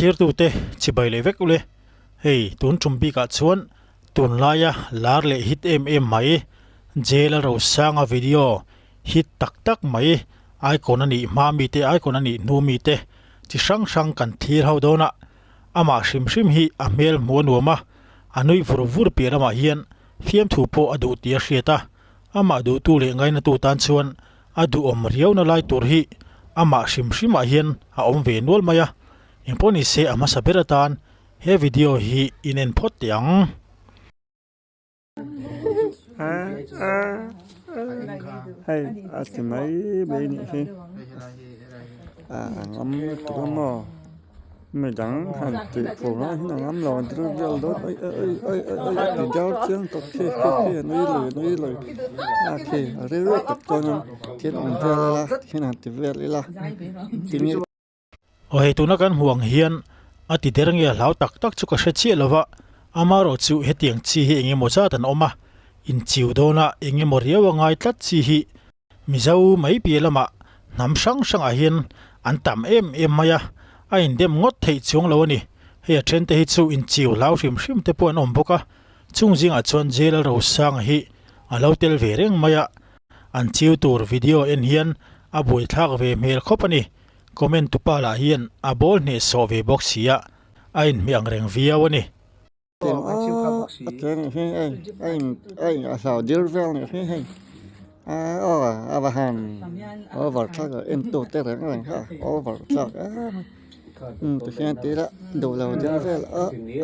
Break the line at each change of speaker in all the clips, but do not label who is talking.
thir tu te chibai le vek ule hei tun chumbi ka chuan tun laia lar le hit em mai jela ro sanga video hit tak mai icon ani ma mi te icon ani nu mi te chi sang kan thir ho dona ama shim hi amel monwama anui vur pe rama hian fiam thu po adu tia hriata ama du tu le ngai na tu tan chuan adu om riau na lai tur hi ama shim a hian a om ve nol maya imponi se ama saberatan he video hi inen phot tiang
hay asimai beni he ngam tumo me dang han ti ko na ngam lo dru del do oi di dau chen to ke nui lo ke re to ton chen on la chen ti vel la tini
o he tuna kan huang hian ati derngia lau tak chu ka hrechi lova amaro chu hetiang chi hi engi mo cha tan oma in chiu dona engi mo riawa ngai tlat chi hi mizau mai pi lama nam sang a hian an tam em maya a in dem ngot thei chung lo ni he then te hi chu in chiu lau hrim te pon om boka chung jing a chon jela ro sang hi a lo tel ve reng maya an chiu tur video en hian a bui thak ve mel khopani comment tu pala hian a bol ne so ve box sia a in miang reng viawani
ai sao dir vel ne he abahan over thak en to te reng ha over thak tu khen te la do la dir vel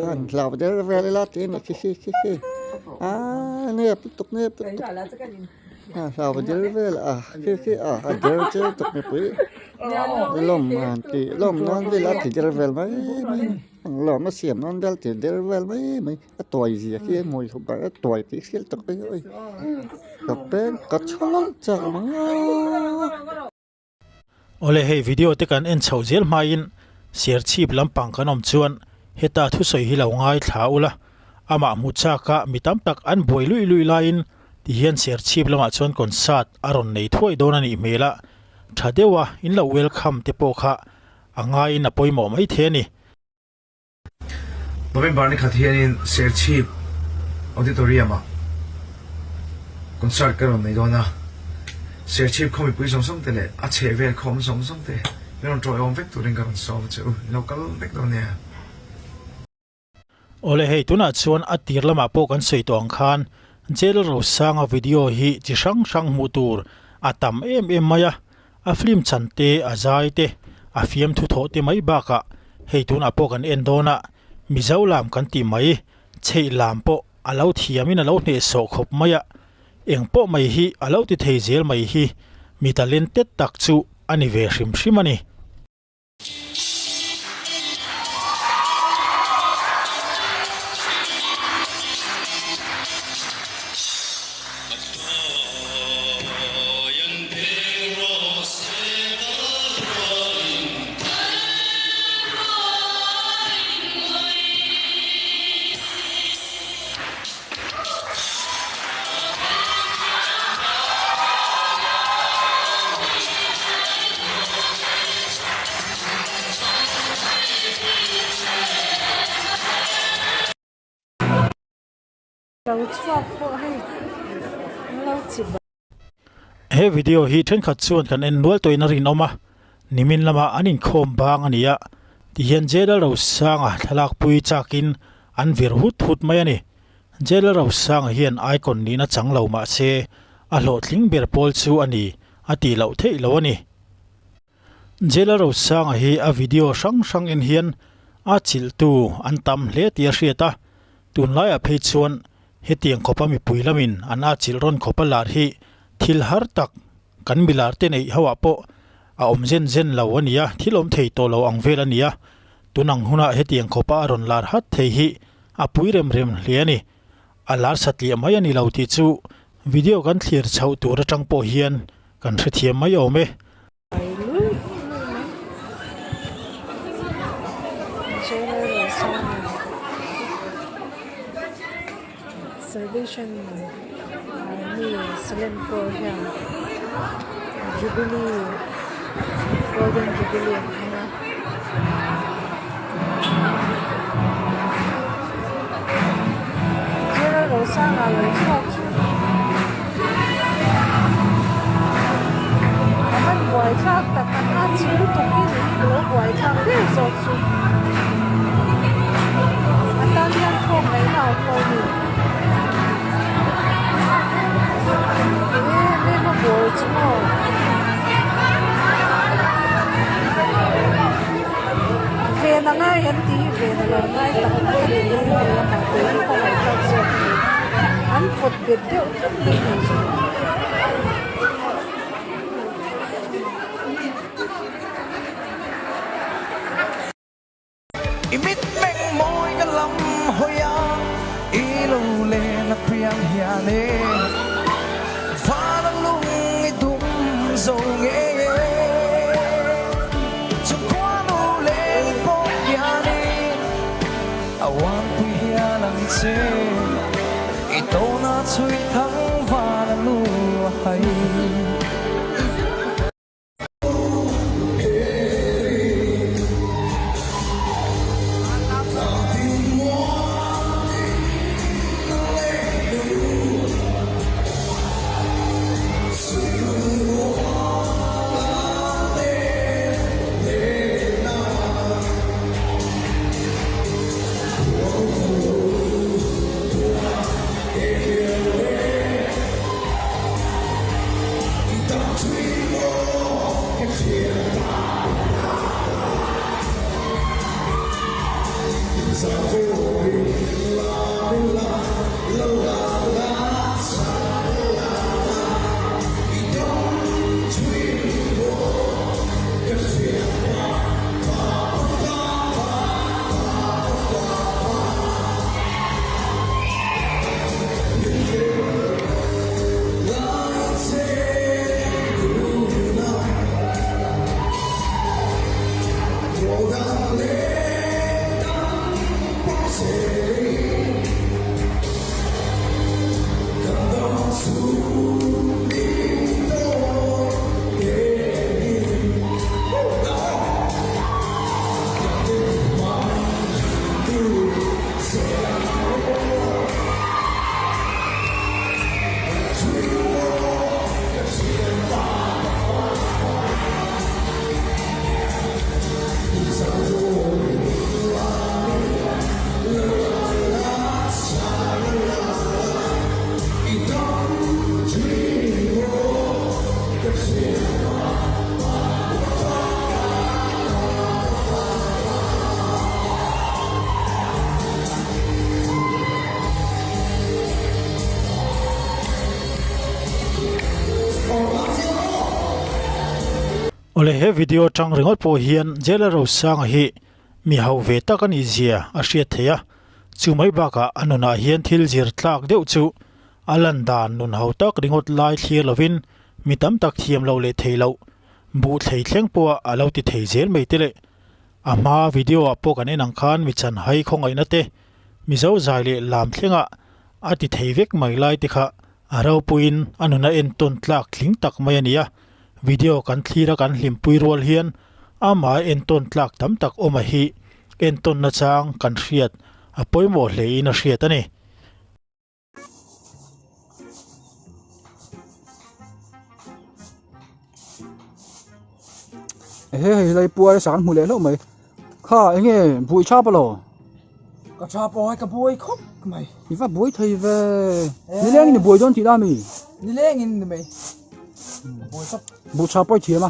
an la dir vel la te ne ki ne putuk sao dir vel ki dir che to me pui lom man ti lom non vel ti dir vel mai lom ma siam non vel ti dir vel mai toy gì ki moi ko ba toy ti sil to pe oi ka pe ka cholong cha ma
ole hei video te kan en chho zel main ser chip lampang kanom chuan heta thu soi hi lo ngai thla ula ama mu cha ka mitam tak an boi lui lain ti hian ser chip lama chuan concert aron nei thoi don ani mela thadewa in lo welcome te po kha angai na poimo mai the ni
November ni khathian in ser chip auditorium concert karon nei dona ser chip khomi pui song tele a che vel khom song te non troi on vek turing karon so chu local vek don ne
ole hei tuna chuan atir lama po kan sei tong khan jel ro sanga video hi chi sang mu tur atam em maya a film chante a zai te a fiam thu tho te mai ba ka hei tuna po kan en dona mizau lam kan ti mai chei lam po alo thiamin alo hne so khop maya eng po mai hi alo ti thei zel mai hi mi talented tak chu ani ve hrim ani he video hi then khat chuan kan en nual toina rin oma nimin lama anin khom bang ania ti hian jela ro sanga thalak pui chakin an vir hut mai ani jela ro sanga hian icon ni na changlo ma se a lo thling ber pol chu ani ati lo thei lo ani jela ro sanga hi a video sang en hian a chil tu an tam hle ti a hriata tun lai a phei chuan hetiang khopa mi puilamin ana chilron khopa lar hi thil har tak kan milar te nei hawa po a om zen lo ania thilom thei to lo ang vel ania tunang huna hetiang khopa ron lar hat thei hi a puirem hliani a lar satli mai ani lo ti chu video kan thlir chho tur atang po hian kan hrethiam mai ome
Salvation Army Salem Program Jubilee Golden Jubilee na nga yan TV na lang na itakot ko din yung mga patuloy ko may pag-sot ang food video
Imit meng môi cái lắm hồi à Ilong lên là priang hiane Phá đăng lung i tum dầu nghe Trong quá nụ lên bốc hiane Awan quy hianang chê Ito na chuy thắng và đăng lù hay
ole he video tang ringot po hian jelaro sang hi mi hau ve takan izia a hriat theya chumai baka anuna hian thil zir tlak deuh chu alan dan nun hau tak ringot lai thlir lovin mitam tak thiam lo le theilo bu thei thleng po alo ti thei zel mei tele ama video a po kan enang khan mi chan hai khong aina te mi zo zai le lam thlenga ati thei vek mai lai ti kha aro puin anuna en ton tlak thling tak mai ania video kan thira kan hlimpui rol hian ama en ton tlak tam tak oma hi en ton na chang kan hriat a poimo hle in a hriat ani
Hey, lấy bùa sáng mù lẽ lâu mày. Khá anh nghe bùi cháp à
Có cha bói cả bói khóc mày
Thì phát bùi thầy về. Đi lên thì bùi đón thì đa mì.
Đi lên nhìn mày Bói sắp
Bùi cháp bói thiếm à.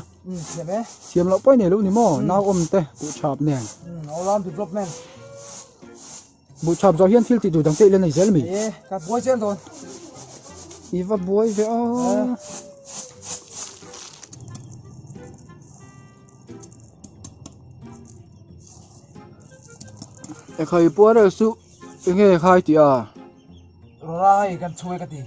Thiệp ấy
Thiếm lão bói này lúc này mò. Nào ôm tê. Bùi cháp nè.
Nó làm thì flop men
Bùi cháp do hiên thiêu thì đủ đằng tệ lên này dễ mì.
Cả bói trên rồi
Thì phát bùi về ô. Khai bùa ra su. Anh nghe khai thì à.
Rồi gần chui cái gì